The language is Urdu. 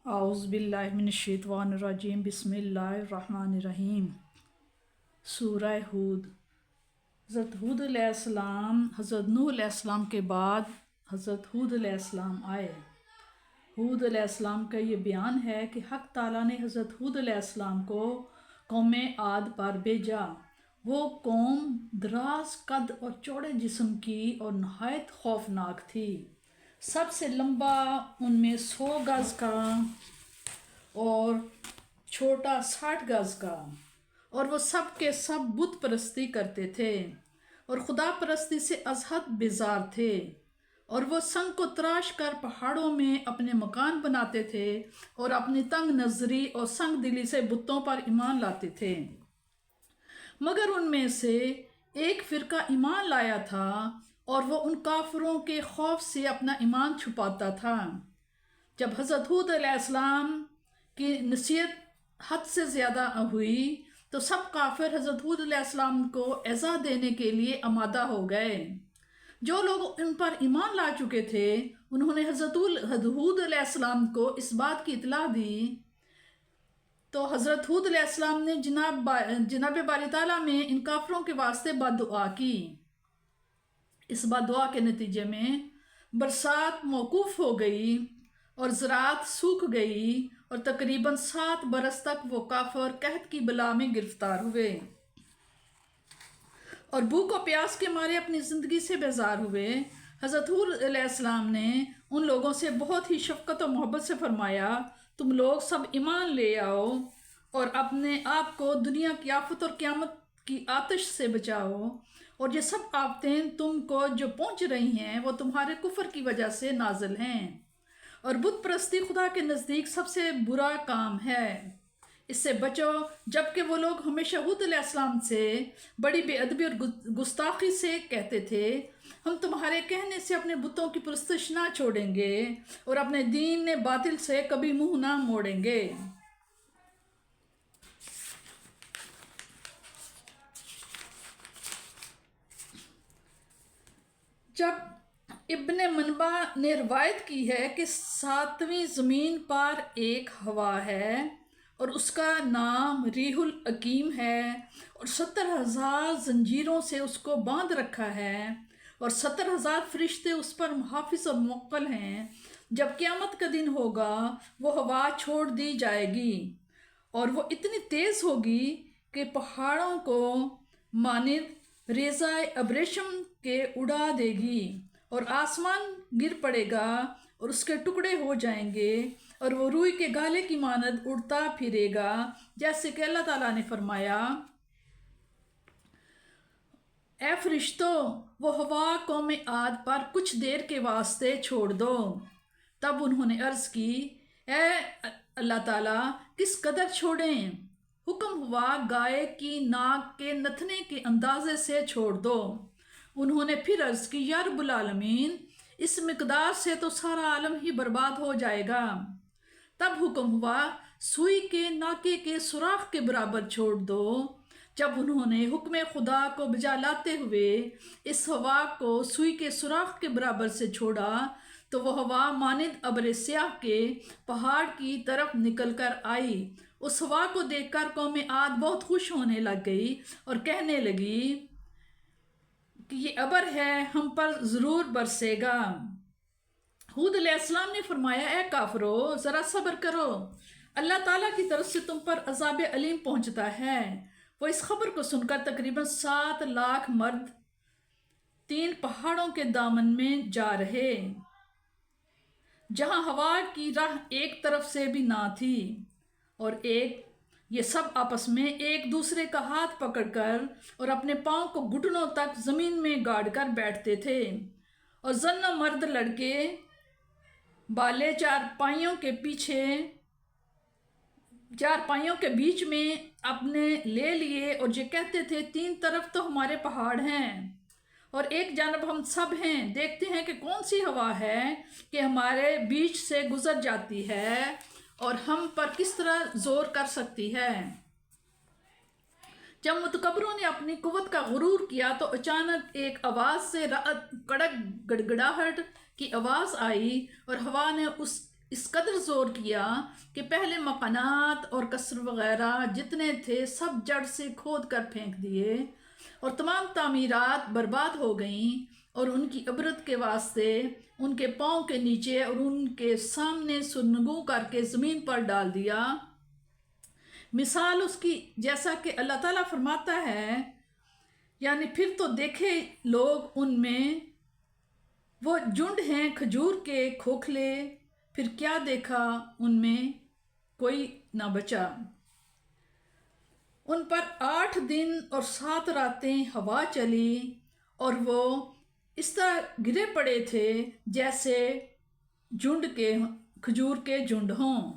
اعوذ باللہ من الشیطان الرجیم بسم اللہ الرحمن الرحیم۔ سورہ ہود۔ حضرت ہود علیہ السلام حضرت نوح علیہ السلام کے بعد حضرت ہود علیہ السلام آئے۔ ہود علیہ السلام کا یہ بیان ہے کہ حق تعالیٰ نے حضرت ہود علیہ السلام کو قوم عاد پر بھیجا۔ وہ قوم دراز قد اور چوڑے جسم کی اور نہایت خوفناک تھی۔ سب سے لمبا ان میں 100 گز کا اور چھوٹا 60 گز کا، اور وہ سب کے سب بت پرستی کرتے تھے اور خدا پرستی سے از حد بیزار تھے، اور وہ سنگ کو تراش کر پہاڑوں میں اپنے مکان بناتے تھے اور اپنی تنگ نظری اور سنگ دلی سے بتوں پر ایمان لاتے تھے۔ مگر ان میں سے ایک فرقہ ایمان لایا تھا اور وہ ان کافروں کے خوف سے اپنا ایمان چھپاتا تھا۔ جب حضرت ہود علیہ السلام کی نصیحت حد سے زیادہ ہوئی تو سب کافر حضرت ہود علیہ السلام کو ایذا دینے کے لیے آمادہ ہو گئے۔ جو لوگ ان پر ایمان لا چکے تھے انہوں نے حضرت ہود علیہ السلام کو اس بات کی اطلاع دی، تو حضرت ہود علیہ السلام نے جناب باری تعالیٰ میں ان کافروں کے واسطے بددعا کی۔ اس بددعا کے نتیجے میں برسات موقوف ہو گئی اور زراعت سوکھ گئی اور تقریباً 7 برس تک وہ کافر قحط کی بلا میں گرفتار ہوئے اور بھوک و پیاس کے مارے اپنی زندگی سے بیزار ہوئے۔ حضرت ہود علیہ السلام نے ان لوگوں سے بہت ہی شفقت و محبت سے فرمایا، تم لوگ سب ایمان لے آؤ اور اپنے آپ کو دنیا کی آفت اور قیامت کی آتش سے بچاؤ، اور یہ سب آفتیں تم کو جو پہنچ رہی ہیں وہ تمہارے کفر کی وجہ سے نازل ہیں، اور بت پرستی خدا کے نزدیک سب سے برا کام ہے، اس سے بچو۔ جبکہ وہ لوگ ہمیشہ ہود علیہ السلام سے بڑی بے ادبی اور گستاخی سے کہتے تھے، ہم تمہارے کہنے سے اپنے بتوں کی پرستش نہ چھوڑیں گے اور اپنے دین باطل سے کبھی منہ نہ موڑیں گے۔ جب ابن منبع نے روایت کی ہے کہ 7ویں زمین پر ایک ہوا ہے اور اس کا نام ریح العقیم ہے، اور 70,000 زنجیروں سے اس کو باندھ رکھا ہے، اور 70,000 فرشتے اس پر محافظ اور موکل ہیں۔ جب قیامت کا دن ہوگا وہ ہوا چھوڑ دی جائے گی اور وہ اتنی تیز ہوگی کہ پہاڑوں کو مانند ریزہ ابریشم کے اڑا دے گی، اور آسمان گر پڑے گا اور اس کے ٹکڑے ہو جائیں گے، اور وہ روئی کے گالے کی مانند اڑتا پھرے گا، جیسے کہ اللہ تعالیٰ نے فرمایا، اے فرشتوں وہ ہوا قوم عاد پر کچھ دیر کے واسطے چھوڑ دو۔ تب انہوں نے عرض کی، اے اللہ تعالیٰ کس قدر چھوڑیں؟ حکم ہوا گائے کی ناک کے نتھنے کے اندازے سے چھوڑ دو۔ انہوں نے پھر عرض کی، یا رب العالمین اس مقدار سے تو سارا عالم ہی برباد ہو جائے گا۔ تب حکم ہوا سوئی کے ناکے کے سوراخ کے برابر چھوڑ دو۔ جب انہوں نے حکم خدا کو بجا لاتے ہوئے اس ہوا کو سوئی کے سوراخ کے برابر سے چھوڑا تو وہ ہوا مانند ابر سیاہ کے پہاڑ کی طرف نکل کر آئی۔ اس ہوا کو دیکھ کر قوم عاد بہت خوش ہونے لگ گئی اور کہنے لگی کہ یہ ابر ہے، ہم پر ضرور برسے گا۔ ہود علیہ السلام نے فرمایا، اے کافرو ذرا صبر کرو، اللہ تعالیٰ کی طرف سے تم پر عذاب علیم پہنچتا ہے۔ وہ اس خبر کو سن کر تقریباً 7 لاکھ مرد 3 پہاڑوں کے دامن میں جا رہے، جہاں ہوا کی راہ ایک طرف سے بھی نہ تھی، اور یہ سب آپس میں ایک دوسرے کا ہاتھ پکڑ کر اور اپنے پاؤں کو گھٹنوں تک زمین میں گاڑ کر بیٹھتے تھے، اور زن و مرد لڑکے بالے چارپائیوں کے بیچ میں اپنے لے لیے، اور یہ کہتے تھے 3 طرف تو ہمارے پہاڑ ہیں اور ایک جانب ہم سب ہیں، دیکھتے ہیں کہ کون سی ہوا ہے کہ ہمارے بیچ سے گزر جاتی ہے اور ہم پر کس طرح زور کر سکتی ہے۔ جب متکبروں نے اپنی قوت کا غرور کیا تو اچانک ایک آواز سے رعد، کڑک، گڑگڑاہٹ کی آواز آئی، اور ہوا نے اس قدر زور کیا کہ پہلے مکانات اور قصر وغیرہ جتنے تھے سب جڑ سے کھود کر پھینک دیے اور تمام تعمیرات برباد ہو گئیں اور ان کی عبرت کے واسطے ان کے پاؤں کے نیچے اور ان کے سامنے سرنگوں کر کے زمین پر ڈال دیا۔ مثال اس کی جیسا کہ اللہ تعالیٰ فرماتا ہے، یعنی پھر تو دیکھے لوگ ان میں وہ جھنڈ ہیں کھجور کے کھوکھلے، پھر کیا دیکھا ان میں کوئی نہ بچا۔ ان پر 8 دن اور 7 راتیں ہوا چلی اور وہ اس طرح گرے پڑے تھے جیسے جھنڈ کے کھجور کے جھنڈ ہوں۔